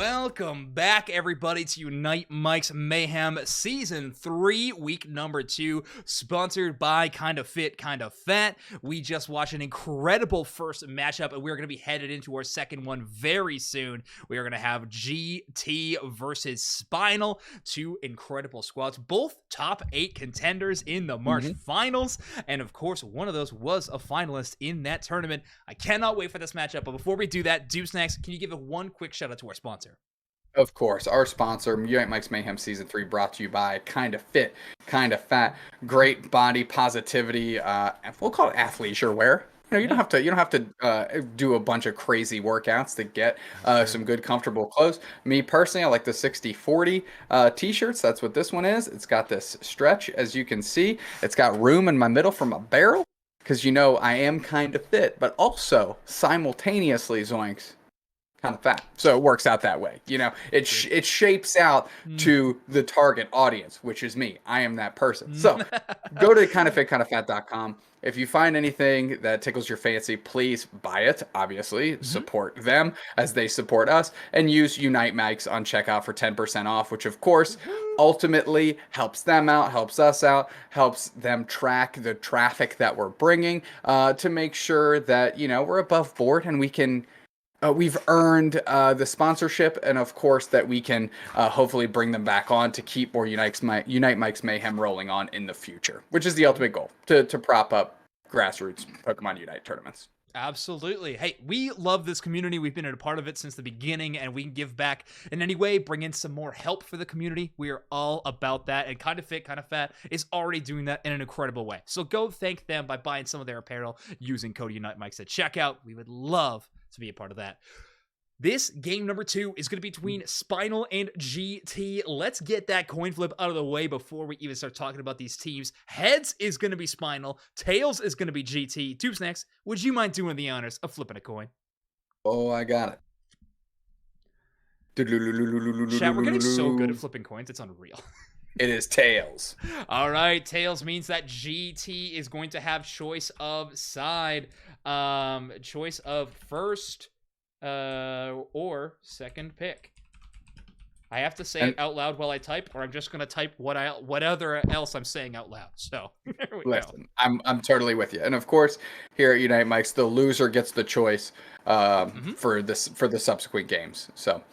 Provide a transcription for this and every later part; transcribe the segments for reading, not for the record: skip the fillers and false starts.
Welcome back, everybody, to Unite Mike's Mayhem Season 3, Week number 2, sponsored by Kinda Fit, Kinda Fat. We just watched an incredible first matchup, and we're going to be headed into our second one very soon. We are going to have GT versus Spinal, two incredible squads, both top 8 contenders in the March Finals, and of course, one of those was a finalist in that tournament. I cannot wait for this matchup, but before we do that, Snacks, can you give it one quick shout out to our sponsor? Of course, our sponsor, Unite Mike's Mayhem Season 3, brought to you by Kinda Fit, Kinda Fat, great body positivity, we'll call it athleisure wear. You don't have to do a bunch of crazy workouts to get some good comfortable clothes. Me personally, I like the 60/40 t-shirts. That's what this one is. It's got this stretch, as you can see. It's got room in my middle for my barrel, because I am kind of fit, but also simultaneously, Zoinks, kind of fat, so it works out that way. It shapes out to the target audience, which is me. I am that person. So go to kindafit.com. If you find anything that tickles your fancy, please buy it. Obviously, support them as they support us, and use Unite Mikes on checkout for 10% off, which of course ultimately helps them out, helps us out, helps them track the traffic that we're bringing, to make sure that we're above board and we can we've earned the sponsorship, and of course that we can hopefully bring them back on to keep more Unite Mike's Mayhem rolling on in the future, which is the ultimate goal, to prop up grassroots Pokemon Unite tournaments. Absolutely. Hey, we love this community. We've been a part of it since the beginning, and we can give back in any way, bring in some more help for the community. We are all about that, and Kinda Fit, Kinda Fat is already doing that in an incredible way. So go thank them by buying some of their apparel using code Unite Mikes at checkout. We would love to be a part of that. This game number 2 is going to be between Spinal and GT. Let's get that coin flip out of the way before we even start talking about these teams. Heads is going to be Spinal. Tails is going to be GT. Tube Snacks, would you mind doing the honors of flipping a coin? Oh, I got it. Chat, we're getting so good at flipping coins. It's unreal. It is Tails. All right, Tails means that GT is going to have choice of side. Choice of first or second pick. I have to say it out loud while I type, or I'm just going to type whatever else I'm saying out loud. So there we go. I'm totally with you. And of course, here at Unite Mike's, the loser gets the choice for the subsequent games. So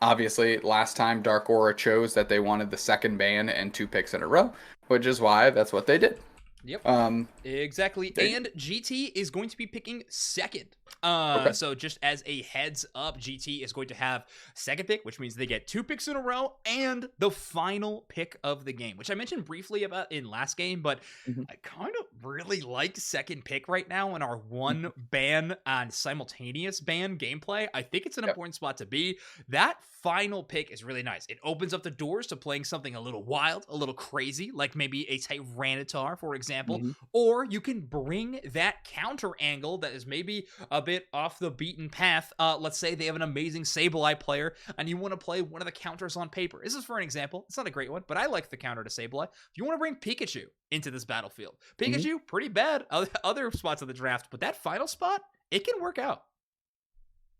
obviously, last time Dark Aura chose that they wanted the second ban and 2 picks in a row, which is why that's what they did. Yep. Exactly. And GT is going to be picking second. Okay. So just as a heads up, GT is going to have second pick, which means they get 2 picks in a row and the final pick of the game, which I mentioned briefly about in last game, but I kind of really like second pick right now in our one ban on simultaneous ban gameplay. I think it's an important spot to be. That final pick is really nice. It opens up the doors to playing something a little wild, a little crazy, like maybe a Tyranitar, for example, or you can bring that counter angle that is maybe a bit off the beaten path. Let's say they have an amazing Sableye player and you want to play one of the counters on paper. This is for an example. It's not a great one, but I like the counter to Sableye. If you want to bring Pikachu into this battlefield, Pikachu, pretty bad other spots of the draft, but that final spot, it can work out.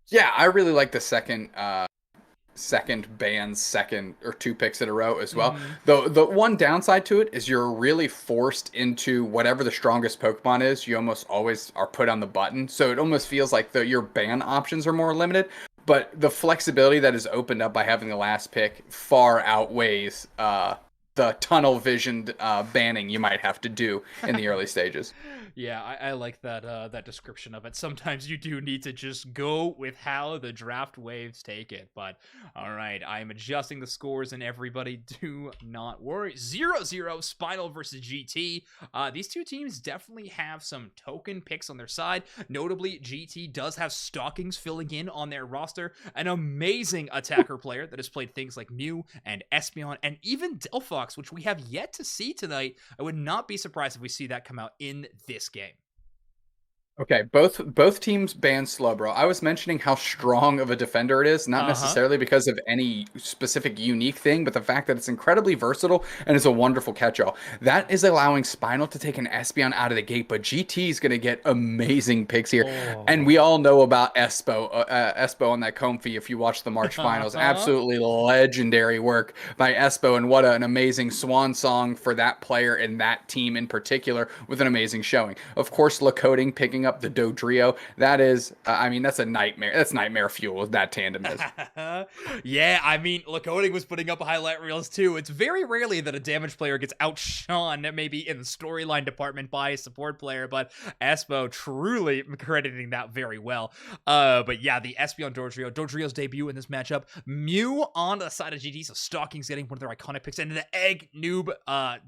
Yeah, I really like the second ban, second or 2 picks in a row as well. The one downside to it is you're really forced into whatever the strongest Pokemon is. You almost always are put on the button, so it almost feels like your ban options are more limited. But the flexibility that is opened up by having the last pick far outweighs the tunnel visioned banning you might have to do in the early stages. Yeah, I like that description of it. Sometimes you do need to just go with how the draft waves take it. But all right, I'm adjusting the scores, and everybody do not worry. 0-0 Spinal versus GT. These two teams definitely have some token picks on their side. Notably, GT does have Stockings filling in on their roster, an amazing attacker player that has played things like Mew and Espeon and even Delphox, which we have yet to see tonight. I would not be surprised if we see that come out in this game. Okay, both teams banned Slowbro. I was mentioning how strong of a defender it is, not Uh-huh. necessarily because of any specific unique thing, but the fact that it's incredibly versatile and is a wonderful catch-all. That is allowing Spinal to take an Espeon out of the gate, but GT is going to get amazing picks here. And we Oh. all know about Espo on that Comfy if you watch the March finals. Uh-huh. Absolutely legendary work by Espo, and what an amazing swan song for that player and that team in particular with an amazing showing. Of course, Lakoding picking up the Dodrio. That is, I mean, that's a nightmare. That's nightmare fuel, that tandem is. Yeah, I mean, Lakoding was putting up highlight reels too. It's very rarely that a damage player gets outshone, maybe in the storyline department by a support player, but Espo truly crediting that very well. But yeah, the Espeon Dodrio, Dodrio's debut in this matchup. Mew on the side of GT, so Stalking's getting one of their iconic picks, and the Egg Noob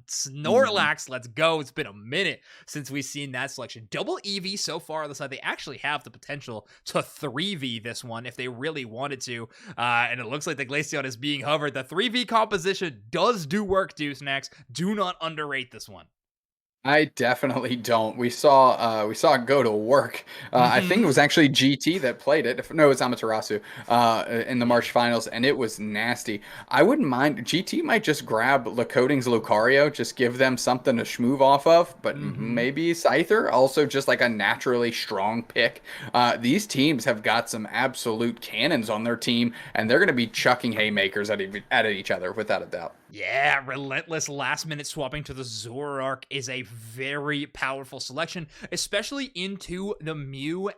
Snorlax. Let's go. It's been a minute since we've seen that selection. Double EV so far on the side. They actually have the potential to 3v this one if they really wanted to. And it looks like the Glaceon is being hovered. The 3v composition does do work, Deuce. Do not underrate this one. I definitely don't. We saw it go to work. I think it Mm-hmm. was actually GT that played it. No, it was Amaterasu in the March finals, and it was nasty. I wouldn't mind. GT might just grab Lakoding's Lucario, just give them something to schmoove off of, but Mm-hmm. maybe Scyther, also just like a naturally strong pick. These teams have got some absolute cannons on their team, and they're going to be chucking haymakers at each other without a doubt. Yeah, relentless last minute swapping to the Zoroark is a very powerful selection, especially into the Mew.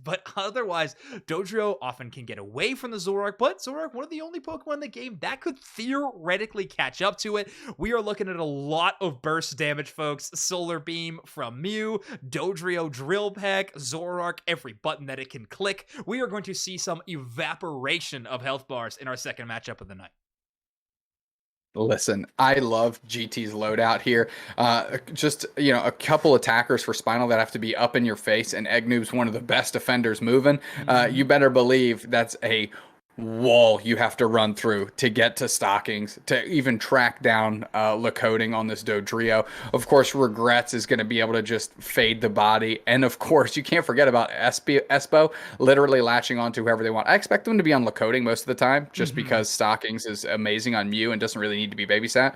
But otherwise, Dodrio often can get away from the Zoroark, but Zoroark, one of the only Pokemon in the game that could theoretically catch up to it. We are looking at a lot of burst damage, folks. Solar Beam from Mew, Dodrio Drill Peck, Zoroark, every button that it can click. We are going to see some evaporation of health bars in our second matchup of the night. Listen, I love GT's loadout here. Just, a couple attackers for Spinal that have to be up in your face, and Egnoob's one of the best defenders moving. You Mm-hmm. better believe that's a wall you have to run through to get to Stockings, to even track down Lakoding on this Dodrio. Of course, Regrets is going to be able to just fade the body. And of course, you can't forget about Espo literally latching on to whoever they want. I expect them to be on Lakoding most of the time, just Mm-hmm. because Stockings is amazing on Mew and doesn't really need to be babysat.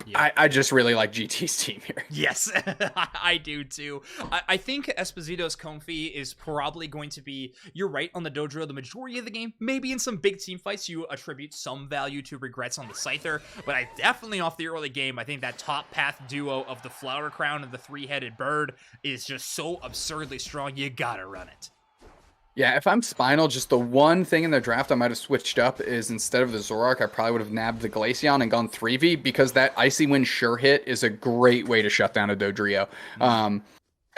Yep. I just really like GT's team here. Yes, I do too. I think Esposito's Comfy is probably going to be, you're right, on the Dodrio the majority of the game. Maybe in some big team fights you attribute some value to Regrets on the Scyther, but I definitely off the early game, I think that top path duo of the Flower Crown and the three-headed bird is just so absurdly strong, you gotta run it. Yeah, if I'm Spinal, just the one thing in the draft I might have switched up is instead of the Zoroark, I probably would have nabbed the Glaceon and gone 3v because that Icy Wind sure hit is a great way to shut down a Dodrio. Mm.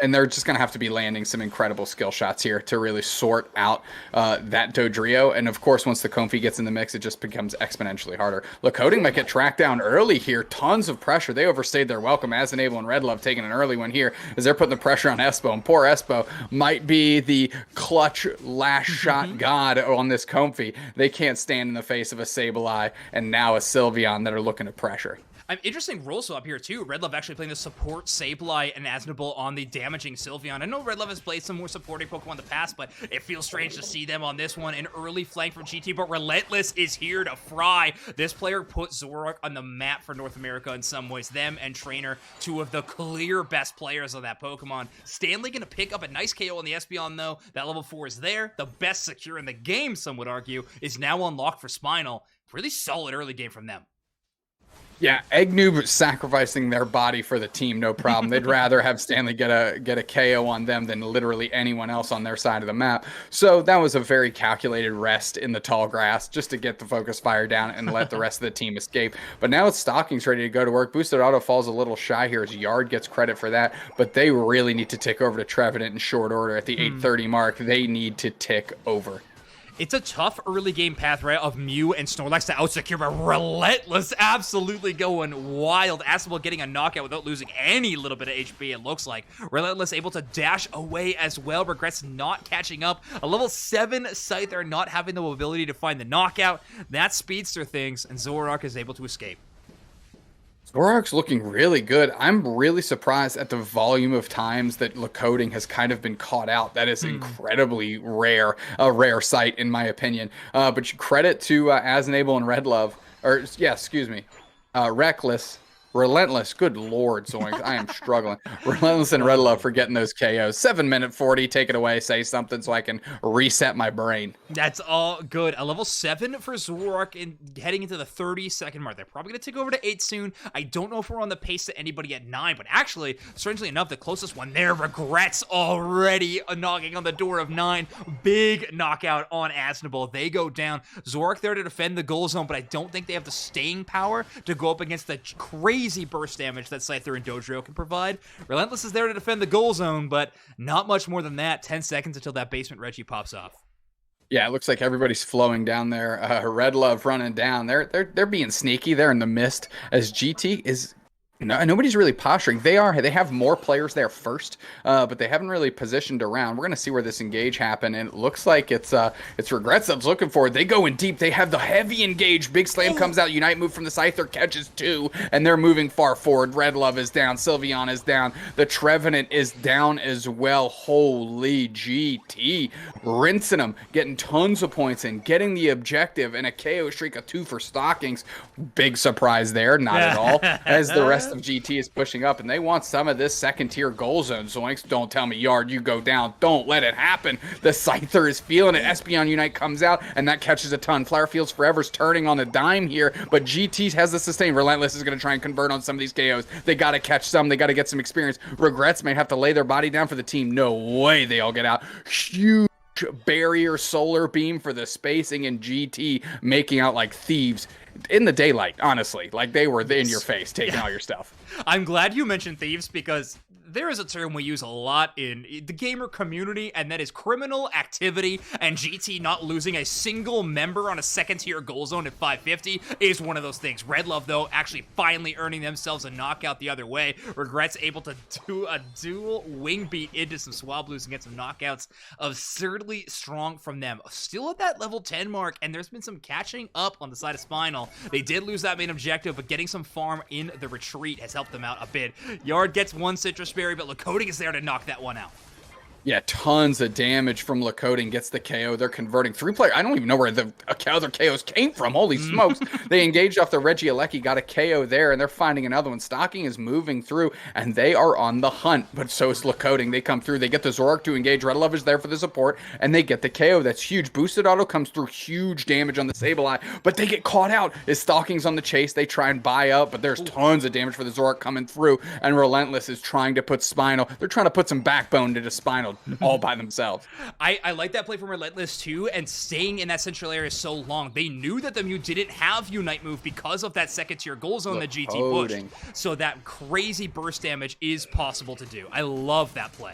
And they're just going to have to be landing some incredible skill shots here to really sort out that Dodrio. And of course, once the Comfy gets in the mix, it just becomes exponentially harder. Lakoding might get tracked down early here. Tons of pressure. They overstayed their welcome as Enable and Red Love taking an early one here as they're putting the pressure on Espo. And poor Espo might be the clutch last shot god on this Comfy. They can't stand in the face of a Sableye and now a Sylveon that are looking to pressure. I'm interesting role swap here too. Red Love actually playing the support Sableye and Asnable on the damaging Sylveon. I know Red Love has played some more supporting Pokemon in the past, but it feels strange to see them on this one. An early flank from GT, but Relentless is here to fry. This player put Zoroark on the map for North America in some ways. Them and Trainer, two of the clear best players of that Pokemon. Stanley gonna pick up a nice KO on the Espeon though. That level 4 is there. The best secure in the game, some would argue, is now unlocked for Spinal. Really solid early game from them. Yeah, Eggnoob sacrificing their body for the team, no problem. They'd rather have Stanley get a KO on them than literally anyone else on their side of the map. So that was a very calculated rest in the tall grass just to get the focus fire down and let the rest of the team escape. But now it's Stockings ready to go to work. Boosted Auto falls a little shy here as Yard gets credit for that, but they really need to tick over to Trevenant in short order at the 8:30 mark. They need to tick over. It's a tough early game path, right, of Mew and Snorlax to outsecure, but Relentless absolutely going wild. Asable getting a knockout without losing any little bit of HP, it looks like. Relentless able to dash away as well. Regrets not catching up. A level 7 Scyther not having the mobility to find the knockout. That speedster things, and Zoroark is able to escape. Zorak's looking really good. I'm really surprised at the volume of times that Lakoding has kind of been caught out. That is Hmm. incredibly rare, a rare sight in my opinion. But credit to Asnable and Red Love, or yeah, excuse me, Reckless, Relentless. Good Lord, Zoinks, I am struggling. Relentless and Red Love Oh, for getting those KOs. 7 minute 40. Take it away. Say something so I can reset my brain. that's all good. A level 7 for Zorak and heading into the 30-second mark. They're probably going to take over to 8 soon. I don't know if we're on the pace to anybody at 9, but actually, strangely enough, the closest one there, Regrets, already knocking on the door of 9. Big knockout on Asnable. They go down. Zorak there to defend the goal zone, but I don't think they have the staying power to go up against the crazy burst damage that Scyther and Dodrio can provide. Relentless is there to defend the goal zone, but not much more than that. 10 seconds until that basement Reggie pops off. Yeah, it looks like everybody's flowing down there. Red Love running down. They're being sneaky. They're in the mist as GT is. No, nobody's really posturing. They have more players there first, but they haven't really positioned around. We're gonna see where this engage happen, and it looks like it's Regrets that's looking for it. They go in deep. They have the heavy engage. Big Slam comes out. Unite move from the Scyther catches 2, and they're moving far forward. Red Love is down. Sylveon is down. The Trevenant is down as well. Holy GT, rinsing them, getting tons of points in, getting the objective, and a KO streak of 2 for Stockings. Big surprise there, not at all. As the rest of GT is pushing up, and they want some of this second tier goal zone. Zoinks, don't tell me Yard, you go down. Don't let it happen. The Scyther is feeling it. Espeon Unite comes out, and that catches a ton. Flower Fields Forever's turning on a dime here, but GT has the sustain. Relentless is going to try and convert on some of these KOs. They got to catch some. They got to get some experience. Regrets may have to lay their body down for the team. No way they all get out. Huge barrier solar beam for the spacing, and GT making out like thieves in the daylight, honestly. Like they were in your face taking all your stuff. I'm glad you mentioned thieves because there is a term we use a lot in the gamer community, and that is criminal activity, and GT not losing a single member on a second-tier goal zone at 550 is one of those things. Red Love, though, actually finally earning themselves a knockout the other way. Regrets able to do a dual wing beat into some Swablues and get some knockouts. Absurdly strong from them. Still at that level 10 mark, and there's been some catching up on the side of Spinal. They did lose that main objective, but getting some farm in the retreat has helped them out a bit. Yard gets 1 Citrus Berry, but Lakoding is there to knock that one out. Yeah, tons of damage from Lakoding, gets the KO. They're converting 3 players. I don't even know where the other KOs came from. Holy smokes. They engaged off the Regieleki, got a KO there, and they're finding another one. Stocking is moving through, and they are on the hunt, but so is Lakoding. They come through. They get the Zorak to engage. Red Love is there for the support, and they get the KO. That's huge. Boosted auto comes through. Huge damage on the Sableye, but they get caught out. As Stocking's on the chase, they try and buy up, but there's tons of damage for the Zorak coming through, and Relentless is trying to put Spinal. They're trying to put some backbone into Spinal all by themselves. I like that play from Relentless too, and staying in that central area so long. They knew that the Mew didn't have Unite move because of that second tier goal zone that GT pushed. So that crazy burst damage is possible to do. I love that play.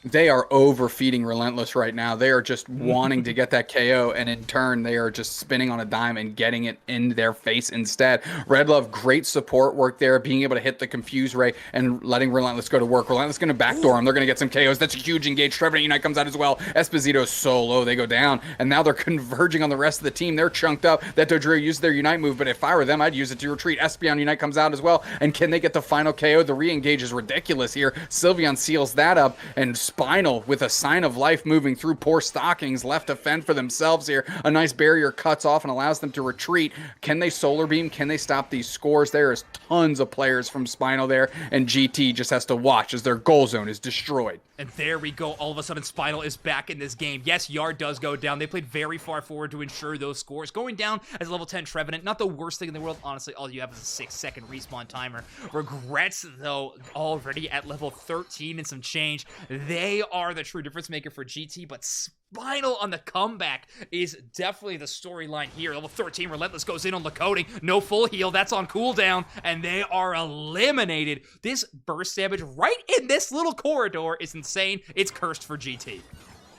They are overfeeding Relentless right now. They are just wanting to get that KO, and in turn, they are just spinning on a dime and getting it in their face instead. Red Love, great support work there, being able to hit the Confuse Ray and letting Relentless go to work. Relentless going to backdoor him. They're going to get some KOs. That's a huge engage. Trevenant Unite comes out as well. Esposito solo. They go down, and now they're converging on the rest of the team. They're chunked up. That Dodrio used their Unite move, but if I were them, I'd use it to retreat. Espeon Unite comes out as well, and can they get the final KO? The re-engage is ridiculous here. Sylveon seals that up, and Spinal with a sign of life moving through. Poor Stockings left to fend for themselves here. A nice barrier cuts off and allows them to retreat. Can they solar beam? Can they stop these scores? There is tons of players from Spinal there, and GT just has to watch as their goal zone is destroyed. And there we go. All of a sudden, Spinal is back in this game. Yes, Yard does go down. They played very far forward to ensure those scores. Going down as a level 10 Trevenant, not the worst thing in the world. Honestly, all you have is a 6-second respawn timer. Regrets, though, already at level 13 and some change. They are the true difference maker for GT, but Spinal on the comeback is definitely the storyline here. Level 13, Relentless goes in on Lakoding. No full heal. That's on cooldown, and they are eliminated. This burst damage right in this little corridor is insane. It's cursed for GT.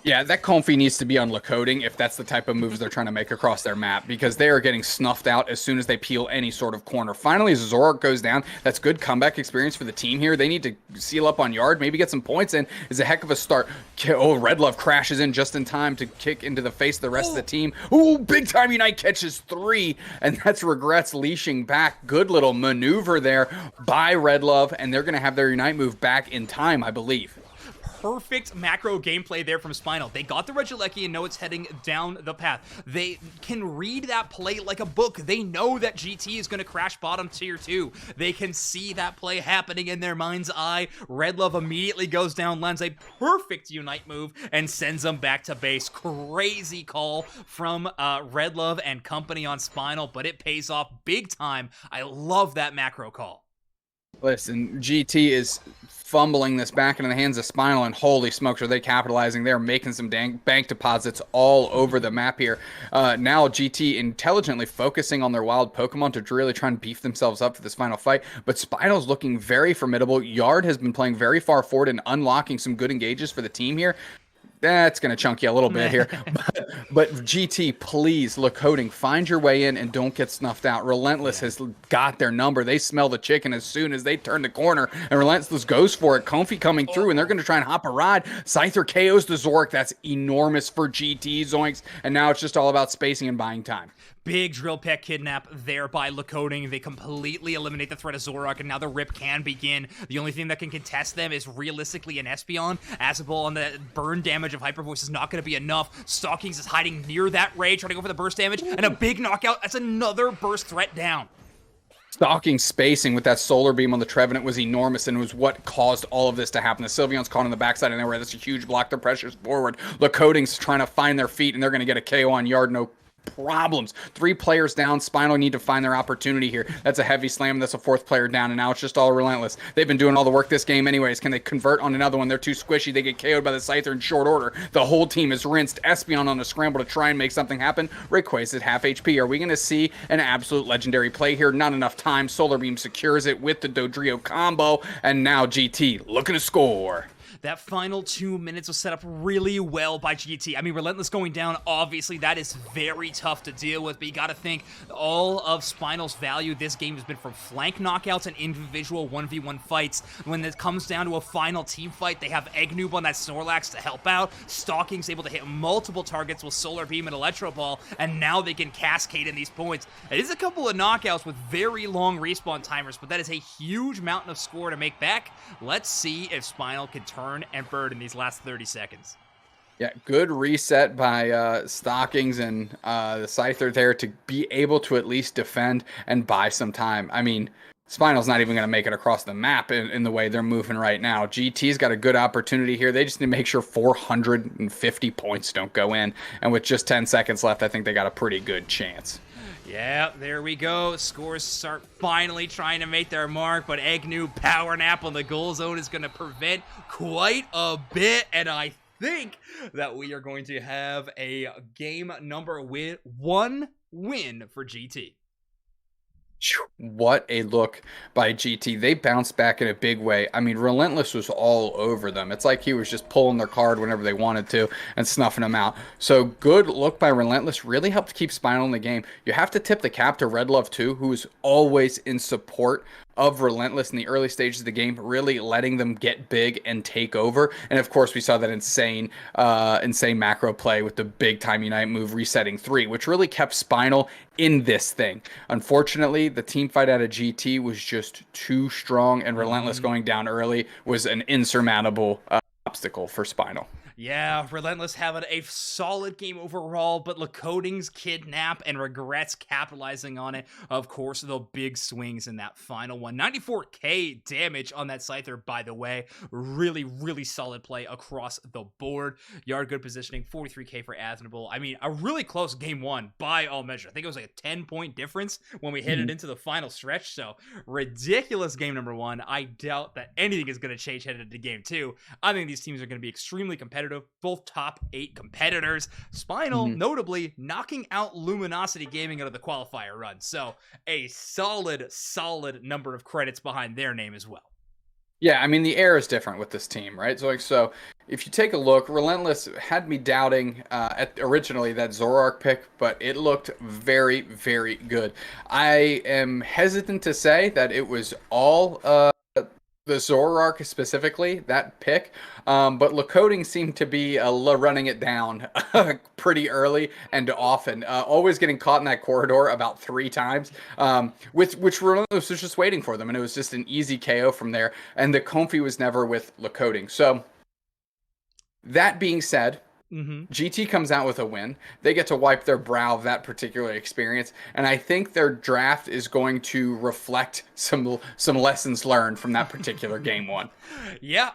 Yeah, that Comfy needs to be on Lakoding if that's the type of moves they're trying to make across their map, because they are getting snuffed out as soon as they peel any sort of corner. Finally, Zorak goes down. That's good comeback experience for the team here. They need to seal up on yard, maybe get some points in. Is a heck of a start. Oh, Red Love crashes in just in time to kick into the face of the rest of the team. Ooh, big time Unite catches 3, and that's Regrets leashing back. Good little maneuver there by Red Love, and they're going to have their Unite move back in time, I believe. Perfect macro gameplay there from Spinal. They got the Regieleki and know it's heading down the path. They can read that play like a book. They know that GT is going to crash bottom tier 2. They can see that play happening in their mind's eye. Red Love immediately goes down, lands a perfect Unite move, and sends them back to base. Crazy call from Red Love and company on Spinal, but it pays off big time. I love that macro call. Listen, GT is fumbling this back into the hands of Spinal, and holy smokes, are they capitalizing? They're making some dang bank deposits all over the map here. Now GT intelligently focusing on their wild Pokemon to really try and beef themselves up for this final fight, but Spinal's looking very formidable. Yard has been playing very far forward and unlocking some good engages for the team here. That's going to chunk you a little bit here. But GT, please, Lakoding, find your way in and don't get snuffed out. Relentless has got their number. They smell the chicken as soon as they turn the corner, and Relentless goes for it. Comfy coming through, and they're going to try and hop a ride. Scyther KOs the Zorak. That's enormous for GT, Zoinks, and now it's just all about spacing and buying time. Big drill peck kidnap there by Lakoding. They completely eliminate the threat of Zorak, and now the rip can begin. The only thing that can contest them is realistically an Espeon. Azabul on the burn damage of Hyper Voice is not going to be enough. Stockings is hiding near that Ray, trying to go for the burst damage, and a big knockout. That's another burst threat down. Stalking spacing with that solar beam on the Trevenant was enormous, and it was what caused all of this to happen. The Sylveon's caught on the backside of nowhere. That's a huge block. Their pressure's forward. Lakoding's trying to find their feet, and they're going to get a KO on Yard. No problems. 3 players down. Spinal need to find their opportunity here. That's a heavy slam. That's a 4th player down, and now it's just all Relentless. They've been doing all the work this game anyways. Can they convert on another one? They're too squishy. They get KO'd by the Scyther in short order. The whole team is rinsed. Espeon on a scramble to try and make something happen. Rayquaza at half HP. Are we going to see an absolute legendary play here? Not enough time. Solar Beam secures it with the Dodrio combo, and now GT looking to score. That final 2 minutes was set up really well by GT. I mean, Relentless going down, obviously, that is very tough to deal with, but you gotta think all of Spinal's value this game has been from flank knockouts and individual 1v1 fights. When it comes down to a final team fight, they have Egg Noob on that Snorlax to help out. Stalking's able to hit multiple targets with Solar Beam and Electro Ball, and now they can cascade in these points. It is a couple of knockouts with very long respawn timers, but that is a huge mountain of score to make back. Let's see if Spinal can turn and bird in these last 30 seconds. Yeah, good reset by Stockings and the Scyther there to be able to at least defend and buy some time. I mean, Spinal's not even going to make it across the map in the way they're moving right now. GT's got a good opportunity here. They just need to make sure 450 points don't go in. And with just 10 seconds left, I think they got a pretty good chance. Yeah, there we go. Scores start finally trying to make their mark, but Agnew power nap on the goal zone is going to prevent quite a bit, and I think that we are going to have a game number 1 win for GT. What a look by GT. They bounced back in a big way. I mean, Relentless was all over them. It's like he was just pulling their card whenever they wanted to and snuffing them out. So good look by Relentless. Really helped keep Spinal in the game. You have to tip the cap to Red Love too, who is always in support of Relentless in the early stages of the game, really letting them get big and take over. And of course, we saw that insane macro play with the big time Unite move resetting 3, which really kept Spinal in this thing. Unfortunately, the team fight out of GT was just too strong, and Relentless going down early was an insurmountable obstacle for Spinal. Yeah, Relentless having a solid game overall, but Lakoding's kidnap and Regrets capitalizing on it. Of course, the big swings in that final one. 94k damage on that Scyther, by the way. Really, really solid play across the board. Yard good positioning, 43k for Aznable. I mean, a really close game 1 by all measure. I think it was like a 10-point difference when we headed into the final stretch, so ridiculous game number 1. I doubt that anything is going to change headed into game 2. I think these teams are going to be extremely competitive. Both top 8 competitors. Spinal, notably, knocking out Luminosity Gaming out of the qualifier run. So a solid number of credits behind their name as well. Yeah, I mean, the air is different with this team, right? So if you take a look, Relentless had me doubting originally that Zoroark pick, but it looked very, very good. I am hesitant to say that it was all the Zoroark specifically, that pick, but Lakoding seemed to be running it down pretty early and often, always getting caught in that corridor about 3 times, which Relentless was just waiting for them, and it was just an easy KO from there, and the Comfy was never with Lakoding. So, that being said, GT comes out with a win. They get to wipe their brow of that particular experience, and I think their draft is going to reflect some lessons learned from that particular game one. Yeah,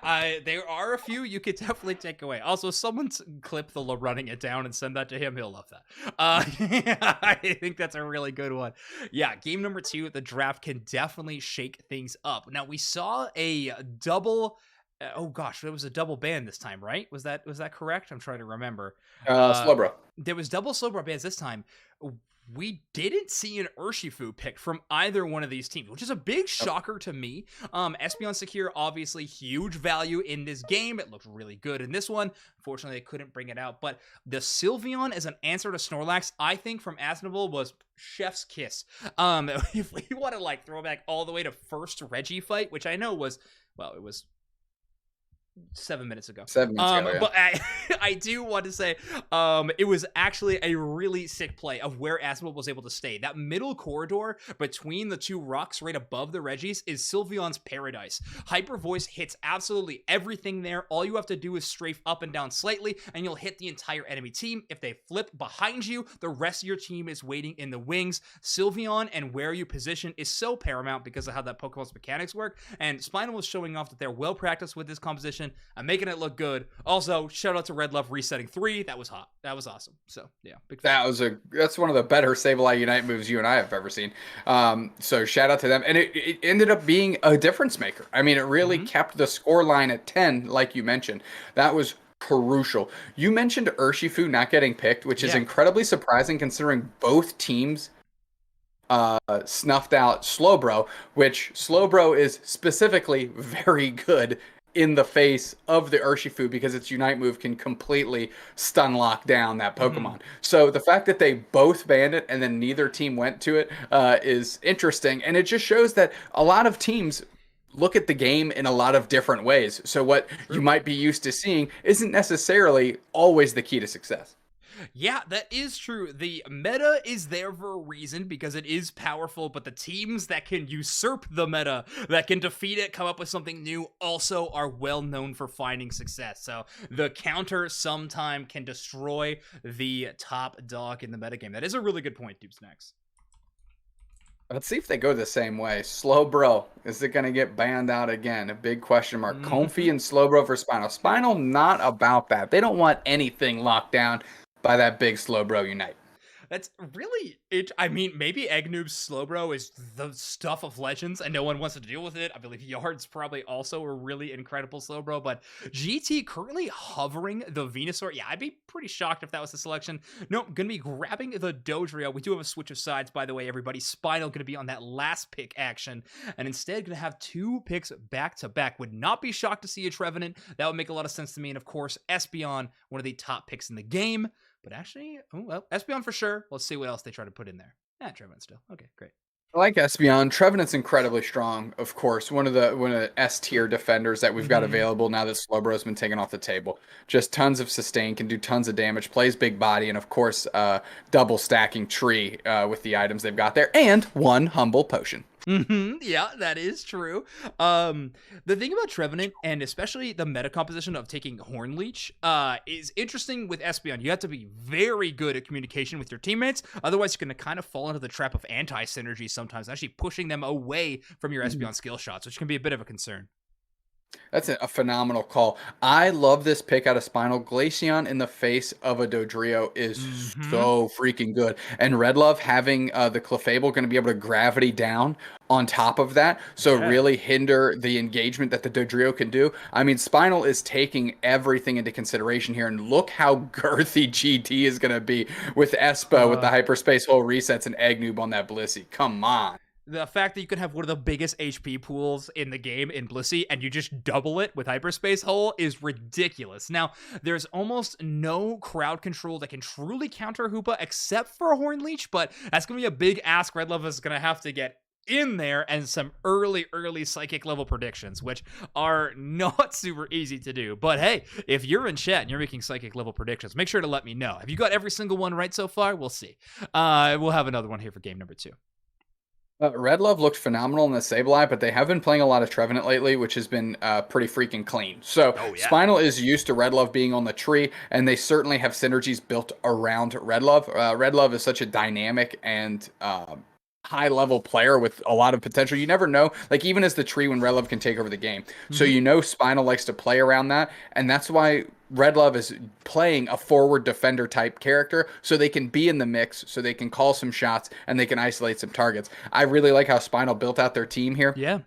there are a few you could definitely take away. Also, someone's clip the running it down and send that to him. He'll love that. I think that's a really good one. Yeah, game number 2, the draft can definitely shake things up. Now, we saw a double... oh gosh, it was a double ban this time, right? Was that correct? I'm trying to remember. Slowbro. There was double Slowbro bans this time. We didn't see an Urshifu pick from either one of these teams, which is a big shocker to me. Espeon Secure, obviously huge value in this game. It looked really good in this one. Unfortunately, they couldn't bring it out. But the Sylveon as an answer to Snorlax, I think from Asnable was chef's kiss. If we want to like throw back all the way to first Reggie fight, which I know was, well, it was 7 minutes ago. 7 minutes ago, yeah. But I do want to say it was actually a really sick play of where Asmodee was able to stay. That middle corridor between the 2 rocks right above the Reggies is Sylveon's paradise. Hyper Voice hits absolutely everything there. All you have to do is strafe up and down slightly, and you'll hit the entire enemy team. If they flip behind you, the rest of your team is waiting in the wings. Sylveon and where you position is so paramount because of how that Pokemon's mechanics work, and Spinal was showing off that they're well practiced with this composition. I'm making it look good. Also, shout out to Red Love resetting 3. That was hot. That was awesome. So yeah, big fan. That's one of the better Sableye Unite moves you and I have ever seen. So shout out to them, and it ended up being a difference maker. I mean, it really kept the score line at 10, like you mentioned. That was crucial. You mentioned Urshifu not getting picked, which is incredibly surprising considering both teams snuffed out Slowbro, which Slowbro is specifically very good in the face of the Urshifu because its Unite move can completely stun lock down that Pokemon. So the fact that they both banned it and then neither team went to it is interesting. And it just shows that a lot of teams look at the game in a lot of different ways. So what you might be used to seeing isn't necessarily always the key to success. Yeah, that is true. The meta is there for a reason because it is powerful, but the teams that can usurp the meta, that can defeat it, come up with something new, also are well known for finding success. So the counter sometime can destroy the top dog in the metagame. That is a really good point, Dupes Next. Let's see if they go the same way. Slowbro, is it going to get banned out again? A big question mark. Comfy and Slowbro for Spinal. Spinal, not about that. They don't want anything locked down by that big Slowbro Unite. That's really it. I mean, maybe Eggnoob's Slowbro is the stuff of legends and no one wants to deal with it. I believe Yard's probably also a really incredible Slowbro, but GT currently hovering the Venusaur. Yeah, I'd be pretty shocked if that was the selection. No, gonna be grabbing the Dodrio. We do have a switch of sides, by the way, everybody. Spinal gonna be on that last pick action, and instead gonna have 2 picks back to back. Would not be shocked to see a Trevenant. That would make a lot of sense to me, and of course, Espeon, one of the top picks in the game. But actually, oh, well, Espeon for sure. Let's see what else they try to put in there. Trevenant still. Okay, great. I like Espeon. Trevenant's incredibly strong, of course. One of the S tier defenders that we've got available now that Slowbro's been taken off the table. Just tons of sustain, can do tons of damage, plays big body, and of course, double stacking tree with the items they've got there, and 1 humble potion. Yeah, that is true. The thing about Trevenant, and especially the meta composition of taking Horn Leech, is interesting with Espeon. You have to be very good at communication with your teammates. Otherwise, you're going to kind of fall into the trap of anti-synergy sometimes, actually pushing them away from your Espeon skill shots, which can be a bit of a concern. That's a phenomenal call. I love this pick out of Spinal. Glaceon in the face of a Dodrio is so freaking good. And Red Love having the Clefable going to be able to gravity down on top of that. So really hinder the engagement that the Dodrio can do. I mean, Spinal is taking everything into consideration here. And look how girthy GT is going to be with Espo, with the Hyperspace Hole resets and Eggnoob on that Blissey. Come on. the fact that you can have one of the biggest HP pools in the game in Blissey and you just double it with Hyperspace Hole is ridiculous. Now, there's almost no crowd control that can truly counter Hoopa except for Horn Leech, but that's going to be a big ask Red Love is going to have to get in there, and some early psychic level predictions, which are not super easy to do. But hey, if you're in chat and you're making psychic level predictions, make sure to let me know. Have you got every single one right so far? We'll see. We'll have another one here for game number 2. Red Love looked phenomenal in the Sableye, but they have been playing a lot of Trevenant lately, which has been pretty freaking clean. So Spinal is used to Red Love being on the tree, and they certainly have synergies built around Red Love. Red Love is such a dynamic and high-level player with a lot of potential. You never know, like even as the tree when Red Love can take over the game. So you know Spinal likes to play around that, and that's why Red Love is playing a forward defender type character, so they can be in the mix, so they can call some shots, and they can isolate some targets. I really like how Spinal built out their team here. Yeah.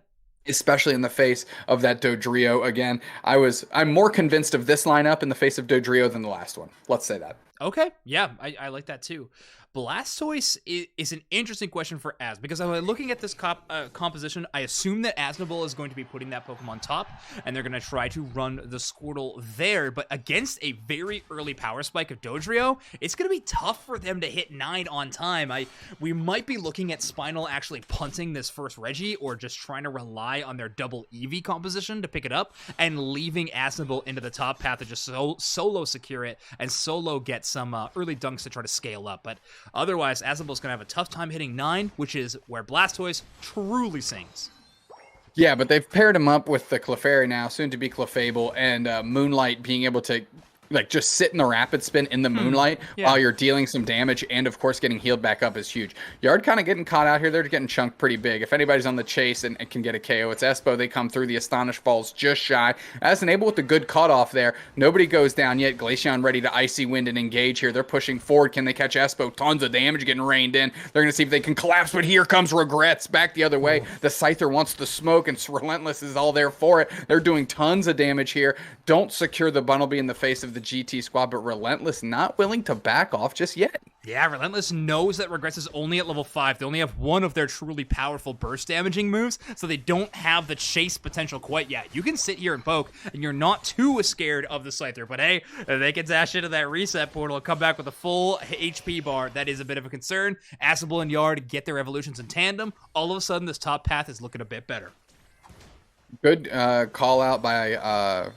Especially in the face of that Dodrio again. I'm more convinced of this lineup in the face of Dodrio than the last one. Let's say that. Okay, yeah, I like that too. Blastoise is an interesting question for Az, because I'm looking at this composition, I assume that Asnable is going to be putting that Pokemon top, and they're going to try to run the Squirtle there, but against a very early power spike of Dodrio, it's going to be tough for them to hit 9 on time. We might be looking at Spinal actually punting this first Reggie, or just trying to rely on their double Eevee composition to pick it up, and leaving Asnable into the top path to just solo secure it, and solo get some early dunks to try to scale up, but otherwise, Asnable's going to have a tough time hitting 9, which is where Blastoise truly sings. Yeah, but they've paired him up with the Clefairy now, soon to be Clefable, and Moonlight being able to like just sit in the rapid spin in the moonlight while you're dealing some damage, and of course getting healed back up is huge. Yard kind of getting caught out here. They're getting chunked pretty big. If anybody's on the chase and can get a KO, it's Espo. They come through. The Astonish falls just shy. As Enable with the good cutoff there. Nobody goes down yet. Glaceon ready to Icy Wind and engage here. They're pushing forward. Can they catch Espo? Tons of damage getting rained in. They're going to see if they can collapse, but here comes Regrets back the other way. The Scyther wants the smoke, and Relentless is all there for it. They're doing tons of damage here. Don't secure the Bunnelby in the face of the GT squad, but Relentless not willing to back off just yet. Yeah, Relentless knows that Regrets is only at level 5. They only have one of their truly powerful burst damaging moves, so they don't have the chase potential quite yet. You can sit here and poke, and you're not too scared of the Scyther, but hey, if they can dash into that reset portal and come back with a full HP bar, that is a bit of a concern. Asable and Yard get their evolutions in tandem. All of a sudden, this top path is looking a bit better. Good call out by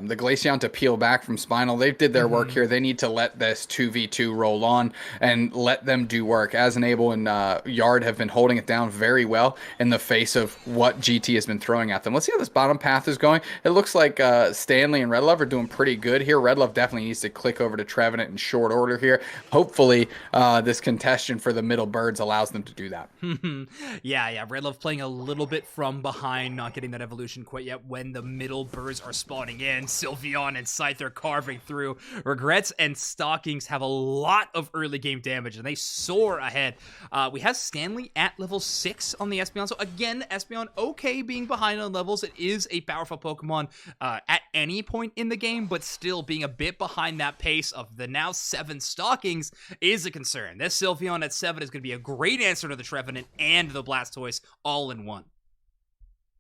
the Glaceon to peel back from Spinal. They did their work here. They need to let this 2v2 roll on and let them do work. As Enable and Yard have been holding it down very well in the face of what GT has been throwing at them. Let's see how this bottom path is going. It looks like Stanley and Red Love are doing pretty good here. Red Love definitely needs to click over to Trevenant in short order here. Hopefully this contention for the middle birds allows them to do that. Yeah. Red Love playing a little bit from behind, not getting that evolution quite yet when the middle birds are spawning in. Sylveon and Scyther carving through. Regrets and Stockings have a lot of early game damage, and they soar ahead. We have Stanley at level 6 on the Espeon. So again, Espeon okay being behind on levels. It is a powerful Pokemon at any point in the game, but still being a bit behind that pace of the now 7 Stockings is a concern. This Sylveon at 7 is going to be a great answer to the Trevenant and the Blastoise all in one.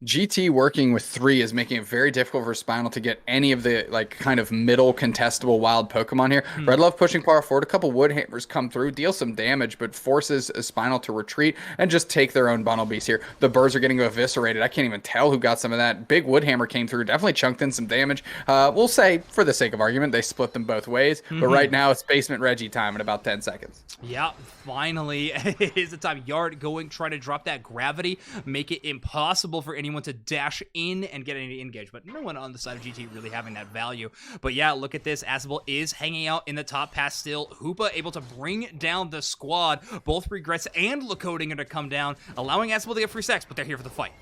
GT working with 3 is making it very difficult for Spinal to get any of the like kind of middle contestable wild Pokemon here. Red Love pushing power forward. A couple Wood Hammers come through, deal some damage, but forces Spinal to retreat and just take their own Bunnelbees here. The birds are getting eviscerated. I can't even tell who got some of that. Big Wood Hammer came through, definitely chunked in some damage. We'll say, for the sake of argument, they split them both ways. But right now, it's Basement Reggie time in about 10 seconds. Yeah, finally is the time. Yard trying to drop that gravity, make it impossible for anyone to dash in and get any engage, but no one on the side of GT really having that value. But yeah, look at this. Asable is hanging out in the top pass still. Hoopa able to bring down the squad. Both Regrets and Lakoding are to come down, allowing Asable to get free sex, but they're here for the fight.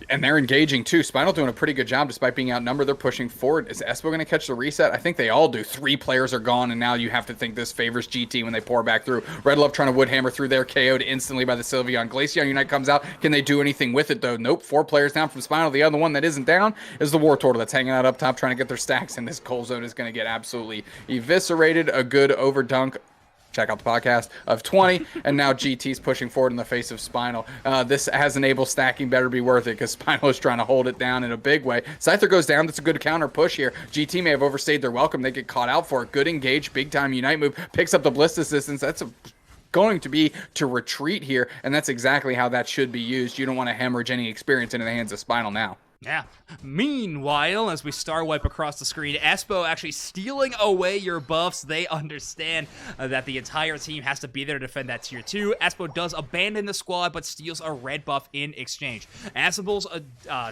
And they're engaging too. Spinal doing a pretty good job despite being outnumbered. They're pushing forward. Is Espo going to catch the reset? I think they all do. 3 players are gone, and now you have to think this favors GT when they pour back through. Red Love trying to Wood Hammer through there, KO'd instantly by the Sylveon. Glaceon Unite comes out. Can they do anything with it, though? Nope. 4 players down from Spinal. The other one that isn't down is the War Turtle that's hanging out up top trying to get their stacks, and this Cold Zone is going to get absolutely eviscerated. A good overdunk check out the podcast, of 20, and now GT's pushing forward in the face of Spinal. This has enabled stacking better be worth it because Spinal is trying to hold it down in a big way. Scyther goes down. That's a good counter push here. GT may have overstayed their welcome. They get caught out for it. Good engage, big time Unite move, picks up the Bliss assistance. That's going to be to retreat here, and that's exactly how that should be used. You don't want to hemorrhage any experience into the hands of Spinal now. Yeah. Meanwhile, as we star wipe across the screen, Espo actually stealing away your buffs. They understand that the entire team has to be there to defend that tier 2. Espo does abandon the squad, but steals a red buff in exchange. Asible's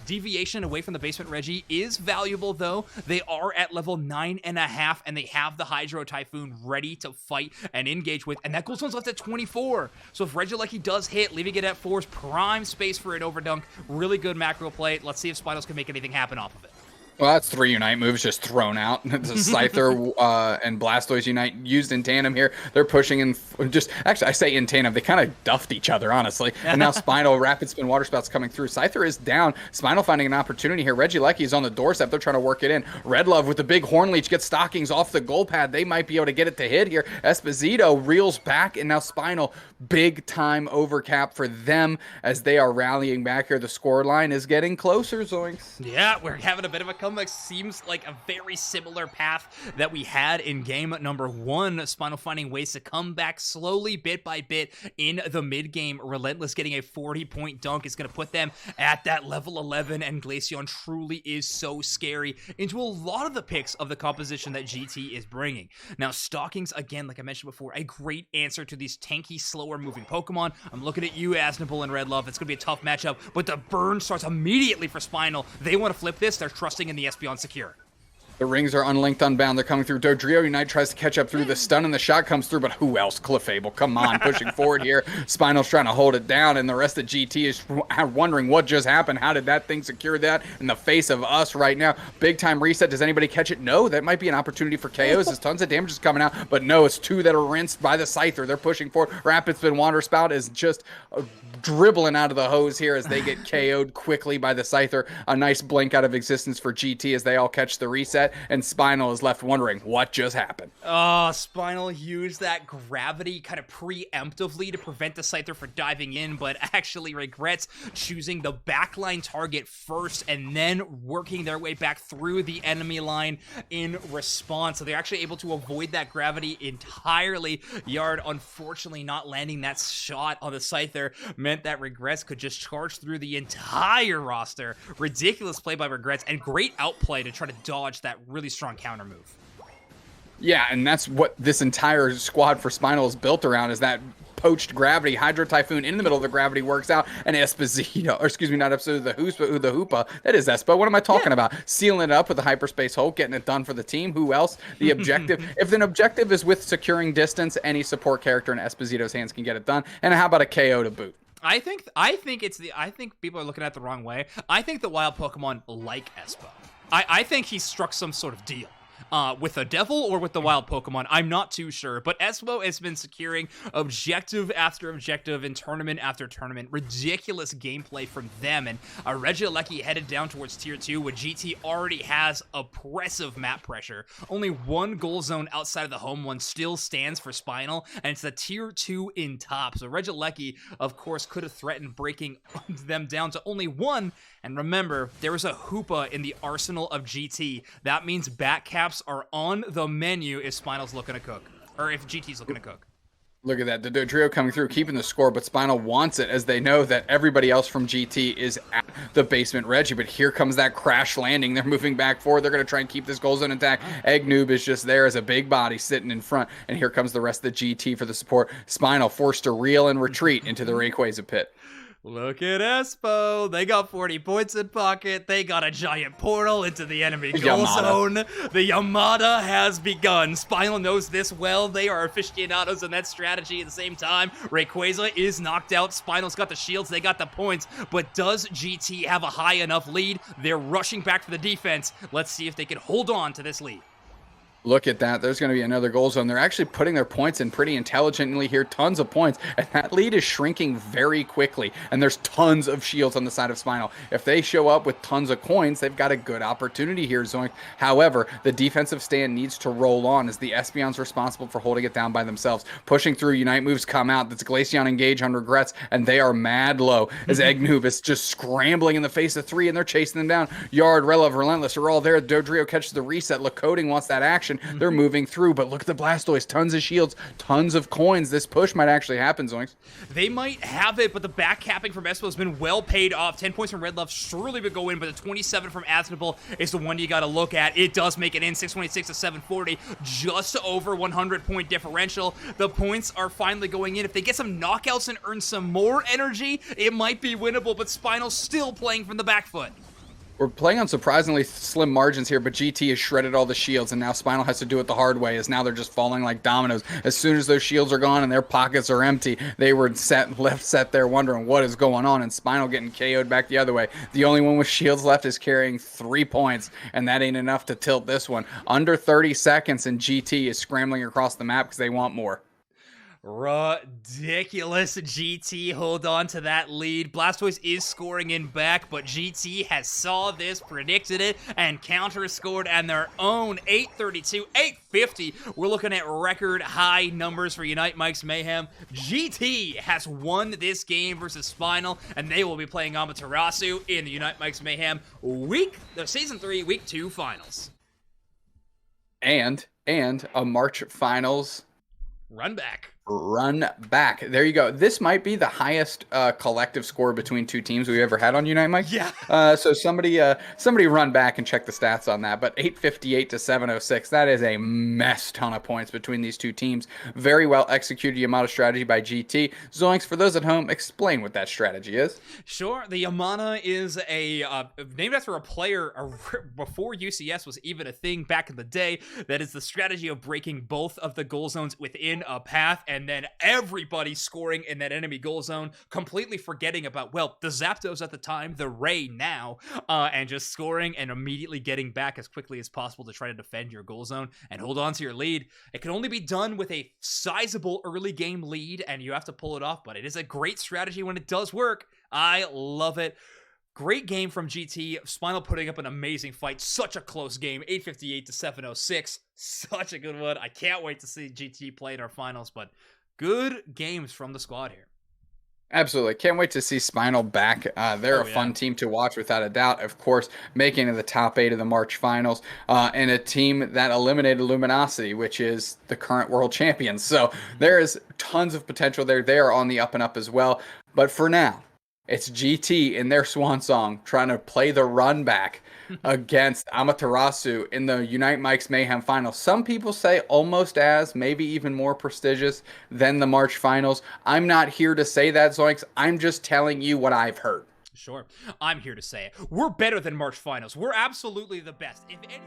deviation away from the basement Reggie is valuable, though. They are at level 9.5, and they have the Hydro Typhoon ready to fight and engage with, and that Goldstone's left at 24. So if Regieleki does hit, leaving it at 4 is prime space for an overdunk. Really good macro play. Let's see if Spinals can make anything happen off of it. Well, that's 3 Unite moves just thrown out. The Scyther and Blastoise Unite used in tandem here. They're pushing in just... Actually, I say in tandem. They kind of duffed each other, honestly. And now Spinal, Rapid Spin, Water Spouts coming through. Scyther is down. Spinal finding an opportunity here. Regieleki is on the doorstep. They're trying to work it in. Red Love with the big Horn Leech gets Stockings off the goal pad. They might be able to get it to hit here. Esposito reels back, and now Spinal, big time overcap for them as they are rallying back here. The score line is getting closer, Zoinks. Yeah, we're having a bit of a comeback. Seems like a very similar path that we had in game number 1. Spinal finding ways to come back slowly, bit by bit, in the mid-game. Relentless getting a 40-point dunk is going to put them at that level 11, and Glaceon truly is so scary into a lot of the picks of the composition that GT is bringing. Now, Stockings, again, like I mentioned before, a great answer to these tanky, slower-moving Pokemon. I'm looking at you, Asnable and Red Love. It's going to be a tough matchup, but the burn starts immediately for Spinal. They want to flip this. They're trusting in the Espeon secure. The rings are unlinked, unbound. They're coming through. Dodrio Unite tries to catch up through. The stun and the shot comes through, but who else? Clefable, come on, pushing forward here. Spinal's trying to hold it down, and the rest of GT is wondering what just happened. How did that thing secure that in the face of us right now? Big time reset. Does anybody catch it? No, that might be an opportunity for KOs. There's tons of damage is coming out, but no, it's 2 that are rinsed by the Scyther. They're pushing forward. Rapid Spin Water Spout is just dribbling out of the hose here as they get KO'd quickly by the Scyther. A nice blink out of existence for GT as they all catch the reset, and Spinal is left wondering what just happened. Oh, Spinal used that gravity kind of preemptively to prevent the Scyther from diving in, but actually regrets choosing the backline target first and then working their way back through the enemy line in response. So they're actually able to avoid that gravity entirely. Yard, unfortunately, not landing that shot on the Scyther meant that Regrets could just charge through the entire roster. Ridiculous play by Regrets, and great outplay to try to dodge that really strong counter move. Yeah, and that's what this entire squad for Spinal is built around, is that poached gravity. Hydro Typhoon in the middle of the gravity works out, and Esposito, or excuse me, not Esposito, the Hoopa, that is Espo. What am I talking about? Sealing it up with the Hyperspace Hulk, getting it done for the team. Who else? The objective. If an objective is with securing distance, any support character in Esposito's hands can get it done. And how about a KO to boot? I think people are looking at it the wrong way. I think the wild Pokemon like Espo. I think he struck some sort of deal. With the devil or with the wild Pokemon, I'm not too sure, but Espo has been securing objective after objective in tournament after tournament. Ridiculous gameplay from them, and Regieleki headed down towards tier 2 when GT already has oppressive map pressure. Only one goal zone outside of the home one still stands for Spinal, and it's the tier 2 in top. So Regieleki, of course, could have threatened breaking them down to only 1. And remember, there is a Hoopa in the arsenal of GT. That means back caps are on the menu if Spinal's looking to cook. Or if GT's looking to cook. Look at that. The Dodrio coming through, keeping the score, but Spinal wants it as they know that everybody else from GT is at the basement Reggie. But here comes that crash landing. They're moving back forward. They're going to try and keep this goal zone intact. Egg Noob is just there as a big body sitting in front. And here comes the rest of the GT for the support. Spinal forced to reel and retreat into the Rayquaza pit. Look at Espo. They got 40 points in pocket. They got a giant portal into the enemy goal zone. The Yamada has begun. Spinal knows this well. They are aficionados in that strategy at the same time. Rayquaza is knocked out. Spinal's got the shields. They got the points. But does GT have a high enough lead? They're rushing back for the defense. Let's see if they can hold on to this lead. Look at that. There's going to be another goal zone. They're actually putting their points in pretty intelligently here. Tons of points. And that lead is shrinking very quickly. And there's tons of shields on the side of Spinal. If they show up with tons of coins, they've got a good opportunity here, Zoink. However, the defensive stand needs to roll on as the Espeon's responsible for holding it down by themselves. Pushing through, Unite moves come out. That's Glaceon engage on regrets. And they are mad low as Eggnoob is just scrambling in the face of 3 and they're chasing them down. Yard, Relov, Relentless are all there. Dodrio catches the reset. Lakoding wants that action. They're moving through, but look at the Blastoise. Tons of shields, tons of coins. This push might actually happen, Zoinks. They might have it, but the back capping from Espo has been well paid off. 10 points from Red Love surely would go in, but the 27 from Aznable is the one you got to look at. It does make it in, 626 to 740, just over 100-point differential. The points are finally going in. If they get some knockouts and earn some more energy, it might be winnable, but Spinal's still playing from the back foot. We're playing on surprisingly slim margins here, but GT has shredded all the shields, and now Spinal has to do it the hard way, as now they're just falling like dominoes. As soon as those shields are gone and their pockets are empty, they were left set there wondering what is going on, and Spinal getting KO'd back the other way. The only one with shields left is carrying 3 points, and that ain't enough to tilt this one. Under 30 seconds, and GT is scrambling across the map because they want more. Ridiculous. GT hold on to that lead. Blastoise is scoring in back, but GT has saw this, predicted it, and counter-scored on their own. 832, 850. We're looking at record high numbers for Unite Mike's Mayhem. GT has won this game versus Spinal, and they will be playing Amaterasu in the Unite Mike's Mayhem Season 3, Week 2 finals. And a March finals run back. There you go. This might be the highest collective score between two teams we've ever had on Unite, Mike. Yeah. So somebody run back and check the stats on that. But 858 to 706. That is a mess ton of points between these two teams. Very well executed Yamato strategy by GT. Zoinks, for those at home, explain what that strategy is. Sure. The Yamana is named after a player before UCS was even a thing back in the day. That is the strategy of breaking both of the goal zones within a path, and then everybody scoring in that enemy goal zone, completely forgetting about, well, the Zapdos at the time, the Ray now, and just scoring and immediately getting back as quickly as possible to try to defend your goal zone and hold on to your lead. It can only be done with a sizable early game lead, and you have to pull it off, but it is a great strategy when it does work. I love it. Great game from GT. Spinal putting up an amazing fight. Such a close game. 858 to 706. Such a good one. I can't wait to see GT play in our finals, but good games from the squad here. Absolutely. Can't wait to see Spinal back. They're a fun team to watch without a doubt. Of course, making it the top 8 of the March finals, and a team that eliminated Luminosity, which is the current world champions. So there is tons of potential there. They are on the up and up as well. But for now, it's GT in their swan song trying to play the run back against Amaterasu in the Unite Mike's Mayhem finals. Some people say almost as, maybe even more prestigious than the March finals. I'm not here to say that, Zoinks. I'm just telling you what I've heard. Sure. I'm here to say it. We're better than March finals. We're absolutely the best. If any